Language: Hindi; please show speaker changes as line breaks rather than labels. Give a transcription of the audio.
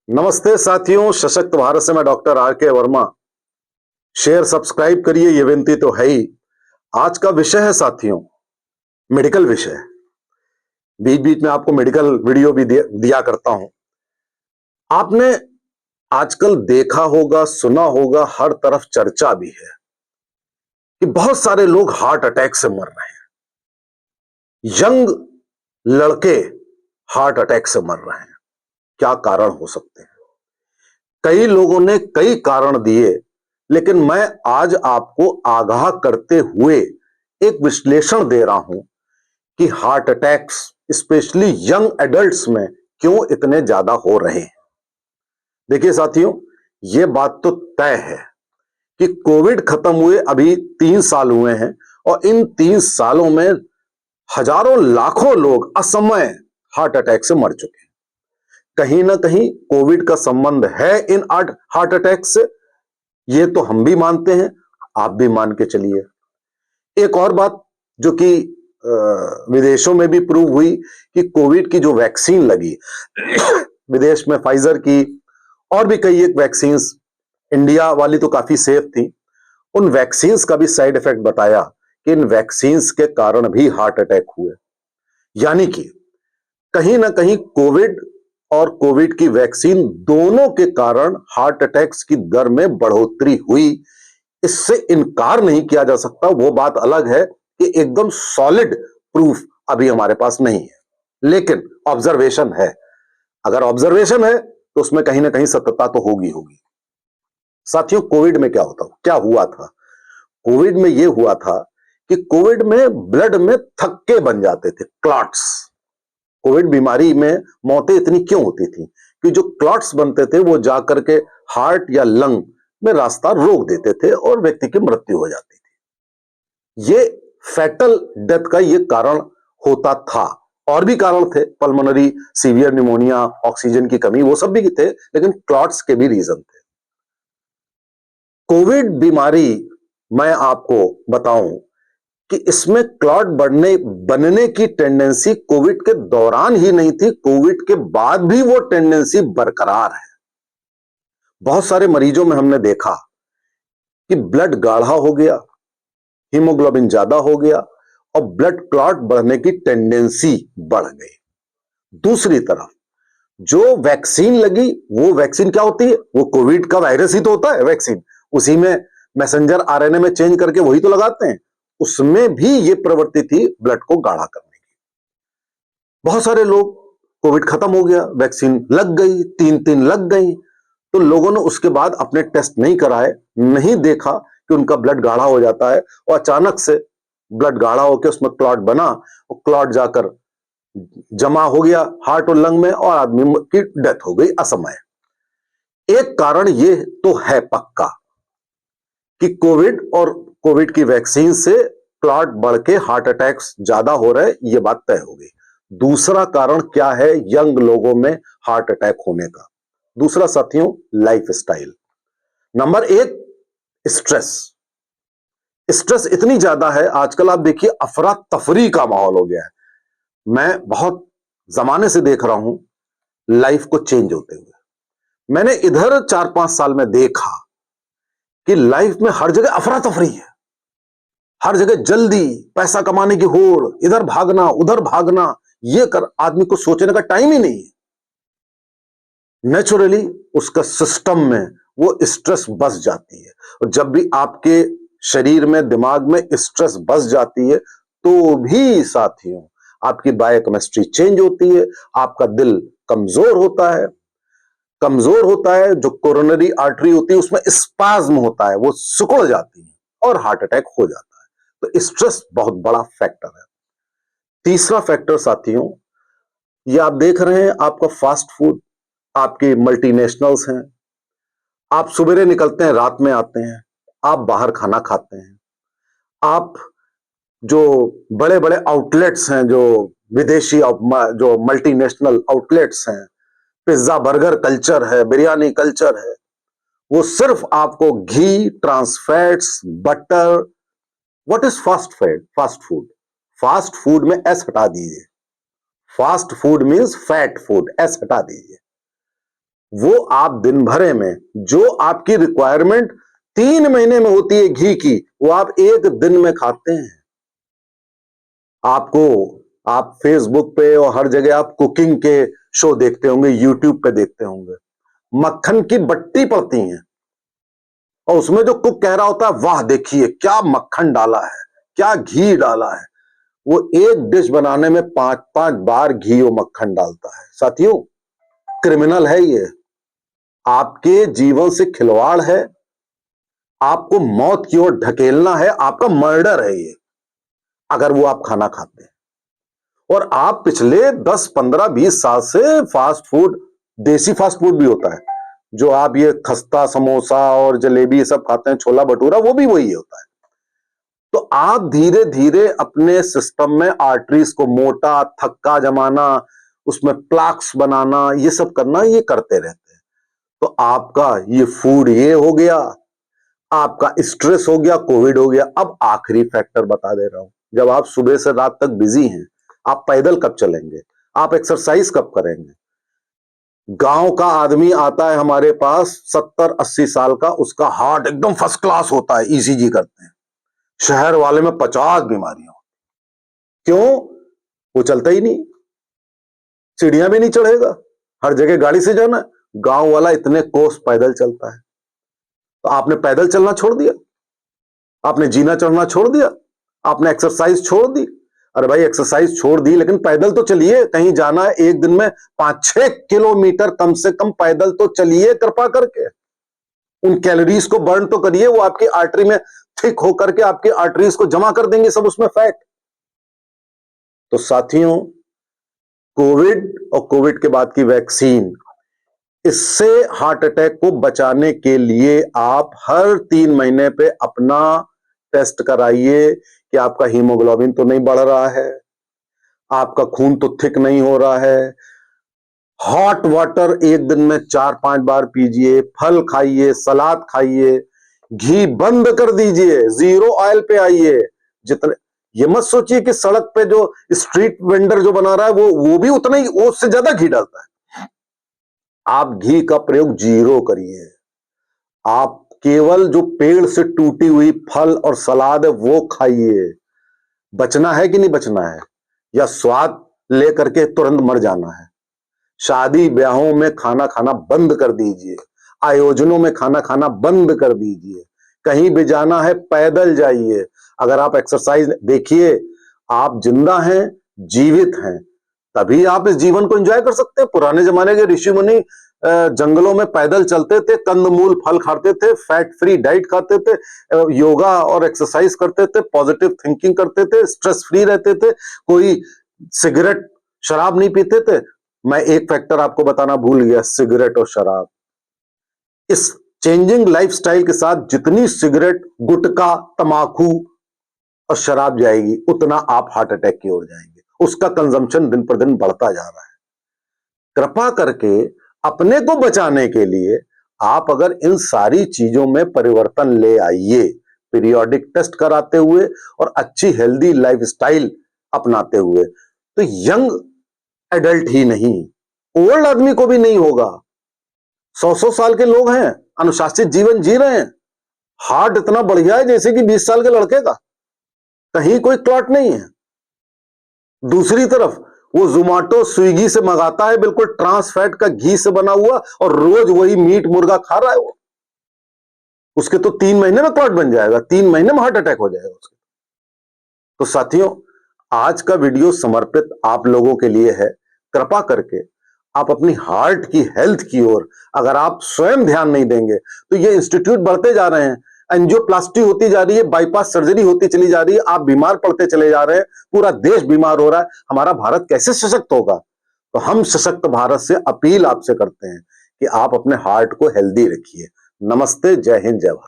नमस्ते साथियों, सशक्त भारत से मैं डॉक्टर आर के वर्मा। शेयर सब्सक्राइब करिए, ये विनती तो है ही। आज का विषय है साथियों, मेडिकल विषय। बीच बीच में आपको मेडिकल वीडियो भी दिया करता हूं। आपने आजकल देखा होगा, सुना होगा, हर तरफ चर्चा भी है कि बहुत सारे लोग हार्ट अटैक से मर रहे हैं। यंग लड़के हार्ट अटैक से मर रहे हैं। क्या कारण हो सकते हैं? कई लोगों ने कई कारण दिए, लेकिन मैं आज आपको आगाह करते हुए एक विश्लेषण दे रहा हूं कि heart attacks specially young adults में क्यों इतने ज्यादा हो रहे हैं। देखिए साथियों, यह बात तो तय है कि कोविड खत्म हुए अभी 3 साल हुए हैं और इन 3 सालों में हजारों लाखों लोग असमय हार्ट अटैक से मर चुके हैं। कहीं ना कहीं कोविड का संबंध है इन हार्ट अटैक से, ये तो हम भी मानते हैं, आप भी मान के चलिए। एक और बात जो कि विदेशों में भी प्रूव हुई कि कोविड की जो वैक्सीन लगी विदेश में फाइजर की और भी कई एक वैक्सीन, इंडिया वाली तो काफी सेफ थी, उन वैक्सीन्स का भी साइड इफेक्ट बताया कि इन वैक्सीन्स के कारण भी हार्ट अटैक हुए। यानी कि कहीं ना कहीं कोविड और कोविड की वैक्सीन दोनों के कारण हार्ट अटैक्स की दर में बढ़ोतरी हुई। इससे इनकार नहीं किया जा सकता। वो बात अलग है कि एकदम सॉलिड प्रूफ अभी हमारे पास नहीं है, लेकिन ऑब्जर्वेशन है। अगर ऑब्जर्वेशन है तो उसमें कहीं ना कहीं सत्यता तो होगी होगी। साथियों, कोविड में क्या हुआ था? कोविड में यह हुआ था कि कोविड में ब्लड में थक्के बन जाते थे, क्लॉट्स। कोविड बीमारी में मौतें इतनी क्यों होती थी? कि जो क्लॉट्स बनते थे वो जाकर के हार्ट या लंग में रास्ता रोक देते थे और व्यक्ति की मृत्यु हो जाती थी। ये फैटल डेथ का ये कारण होता था। और भी कारण थे, पल्मोनरी सीवियर निमोनिया, ऑक्सीजन की कमी, वो सब भी थे, लेकिन क्लॉट्स के भी रीजन थे। कोविड बीमारी, मैं आपको बताऊं कि इसमें क्लॉट बनने की टेंडेंसी कोविड के दौरान ही नहीं थी, कोविड के बाद भी वो टेंडेंसी बरकरार है। बहुत सारे मरीजों में हमने देखा कि ब्लड गाढ़ा हो गया, हीमोग्लोबिन ज्यादा हो गया और ब्लड क्लॉट बढ़ने की टेंडेंसी बढ़ गई। दूसरी तरफ जो वैक्सीन लगी, वो वैक्सीन क्या होती है? वो कोविड का वायरस ही तो होता है वैक्सीन, उसी में मैसेंजर आरएनए में चेंज करके वही तो लगाते हैं। उसमें भी ये प्रवृत्ति थी ब्लड को गाढ़ा करने की। बहुत सारे लोग, कोविड खत्म हो गया, वैक्सीन लग गई, 3 लग गई, तो लोगों ने उसके बाद अपने टेस्ट नहीं कराए, नहीं देखा कि उनका ब्लड गाढ़ा हो जाता है और अचानक से ब्लड गाढ़ा होकर उसमें क्लॉट बना और क्लॉट जाकर जमा हो गया हार्ट और लंग में और आदमी की डेथ हो गई असमय। एक कारण ये तो है पक्का कि कोविड और कोविड की वैक्सीन से क्लॉट बढ़ के हार्ट अटैक्स ज्यादा हो रहे, ये बात तय हो गई। दूसरा कारण क्या है यंग लोगों में हार्ट अटैक होने का? दूसरा साथियों, life style. Number 1, stress. Stress इतनी ज्यादा है आजकल, आप देखिए अफरा तफरी का माहौल हो गया है। मैं बहुत जमाने से देख रहा हूं लाइफ को चेंज होते हुए। मैंने इधर 4-5 साल में देखा कि लाइफ में हर जगह अफरा तफरी है, हर जगह जल्दी पैसा कमाने की होड़, इधर भागना उधर भागना, ये कर आदमी को सोचने का टाइम ही नहीं है। नेचुरली उसका सिस्टम में वो स्ट्रेस बस जाती है, और जब भी आपके शरीर में, दिमाग में स्ट्रेस बस जाती है तो भी साथियों आपकी बायोकेमिस्ट्री चेंज होती है, आपका दिल कमजोर होता है। कमजोर होता है, जो कोरोनरी आर्टरी होती है उसमें स्पाज्म होता है, वो सिकुड़ जाती है और हार्ट अटैक हो जाता है। तो स्ट्रेस बहुत बड़ा फैक्टर है। तीसरा फैक्टर साथियों, ये आप देख रहे हैं, आपका फास्ट फूड, आपकी मल्टीनेशनल्स हैं। आप सुबह निकलते हैं, रात में आते हैं, आप बाहर खाना खाते हैं, आप जो बड़े बड़े आउटलेट्स हैं, जो विदेशी जो मल्टीनेशनल आउटलेट्स हैं, पिज्जा बर्गर कल्चर है, बिरयानी कल्चर है, वो सिर्फ आपको घी, trans fats, butter. What is fast food? Fast food में एस हटा दीजिए। Fast food means fat food, S हटा दीजिए। वो आप दिन भरे में जो आपकी रिक्वायरमेंट 3 महीने में होती है घी की, वो आप एक दिन में खाते हैं। आपको आप फेसबुक पे और हर जगह आप कुकिंग के शो देखते होंगे, यूट्यूब पे देखते होंगे, मक्खन की बट्टी पड़ती हैं और उसमें जो कुक कह रहा होता है, वाह देखिए क्या मक्खन डाला है, क्या घी डाला है। वो एक डिश बनाने में 5-5 बार घी और मक्खन डालता है। साथियों, क्रिमिनल है ये, आपके जीवन से खिलवाड़ है, आपको मौत की ओर ढकेलना है, आपका मर्डर है ये, अगर वो आप खाना खाते हैं। और आप पिछले 10, 15, 20 साल से फास्ट फूड, देसी फास्ट फूड भी होता है, जो आप ये खस्ता, समोसा और जलेबी ये सब खाते हैं, छोला भटूरा, वो भी वही होता है। तो आप धीरे धीरे अपने सिस्टम में आर्टरीज को मोटा, थक्का जमाना, उसमें प्लाक्स बनाना, ये सब करना, ये करते रहते हैं। तो आपका ये फूड ये हो गया, आपका स्ट्रेस हो गया, कोविड हो गया। अब आखिरी फैक्टर बता दे रहा हूं, जब आप सुबह से रात तक बिजी हैं, आप पैदल कब चलेंगे, आप एक्सरसाइज कब करेंगे। गांव का आदमी आता है हमारे पास 70-80 साल का, उसका हार्ट एकदम फर्स्ट क्लास होता है, ईसीजी करते हैं। शहर वाले में 50 बीमारियां। क्यों? वो चलता ही नहीं, सीढ़ियां भी नहीं चढ़ेगा, हर जगह गाड़ी से जाना है। गांव वाला इतने कोस पैदल चलता है। तो आपने पैदल चलना छोड़ दिया, आपने जीना चढ़ना छोड़ दिया, आपने एक्सरसाइज छोड़ दी। अरे भाई एक्सरसाइज छोड़ दी, लेकिन पैदल तो चलिए, कहीं जाना है एक दिन में 5-6 किलोमीटर कम से कम पैदल तो चलिए, कृपा करके उन कैलोरीज को बर्न तो करिए, वो आपकी आर्टरी में थिक होकर के आपकी आर्टरीज को जमा कर देंगे सब उसमें फैट। तो साथियों, कोविड और कोविड के बाद की वैक्सीन, इससे हार्ट अटैक को बचाने के लिए आप हर 3 महीने पे अपना टेस्ट कराइए कि आपका हीमोग्लोबिन तो नहीं बढ़ रहा है, आपका खून तो थिक नहीं हो रहा है। हॉट वाटर एक दिन में 4-5 बार पीजिए, फल खाइए, सलाद खाइए, घी बंद कर दीजिए, जीरो ऑयल पे आइए। जितने, ये मत सोचिए कि सड़क पे जो स्ट्रीट वेंडर जो बना रहा है वो भी उतना ही, वो उससे ज्यादा घी डालता है। आप घी का प्रयोग जीरो करिए। आप केवल जो पेड़ से टूटी हुई फल और सलाद है वो खाइए। बचना है कि नहीं बचना है, या स्वाद लेकर के तुरंत मर जाना है। शादी ब्याहों में खाना खाना बंद कर दीजिए, आयोजनों में खाना खाना बंद कर दीजिए। कहीं भी जाना है पैदल जाइए। अगर आप एक्सरसाइज देखिए, आप जिंदा हैं, जीवित हैं, तभी आप इस जीवन को एंजॉय कर सकते हैं। पुराने जमाने के ऋषि मुनि जंगलों में पैदल चलते थे, कंदमूल फल खाते थे, फैट फ्री डाइट खाते थे, योगा और एक्सरसाइज करते थे, पॉजिटिव थिंकिंग करते थे, स्ट्रेस फ्री रहते थे, कोई सिगरेट शराब नहीं पीते थे। मैं एक फैक्टर आपको बताना भूल गया, सिगरेट और शराब। इस चेंजिंग लाइफस्टाइल के साथ जितनी सिगरेट, गुटखा, तमाकू और शराब जाएगी, उतना आप हार्ट अटैक की ओर जाएंगे। उसका कंजम्पशन दिन पर दिन बढ़ता जा रहा है। कृपा करके अपने को बचाने के लिए आप अगर इन सारी चीजों में परिवर्तन ले आइए, पीरियोडिक टेस्ट कराते हुए और अच्छी हेल्दी लाइफस्टाइल अपनाते हुए, तो यंग एडल्ट ही नहीं, ओल्ड आदमी को भी नहीं होगा। 100-100 साल के लोग हैं, अनुशासित जीवन जी रहे हैं, हार्ट इतना बढ़िया है जैसे कि 20 साल के लड़के का, कहीं कोई क्लॉट नहीं है। दूसरी तरफ वो जोमेटो स्विगी से मंगाता है, बिल्कुल ट्रांस फैट का घी से बना हुआ, और रोज वही मीट मुर्गा खा रहा है वो। उसके तो 3 महीने में क्लॉट बन जाएगा, 3 महीने में हार्ट अटैक हो जाएगा उसके। तो साथियों, आज का वीडियो समर्पित आप लोगों के लिए है। कृपा करके आप अपनी हार्ट की हेल्थ की ओर अगर आप स्वयं ध्यान नहीं देंगे, तो ये इंस्टीट्यूट बढ़ते जा रहे हैं, एंजियोप्लास्टी होती जा रही है, बाईपास सर्जरी होती चली जा रही है, आप बीमार पड़ते चले जा रहे हैं, पूरा देश बीमार हो रहा है। हमारा भारत कैसे सशक्त होगा? तो हम सशक्त भारत से अपील आपसे करते हैं कि आप अपने हार्ट को हेल्दी रखिए। नमस्ते, जय हिंद, जय भारत।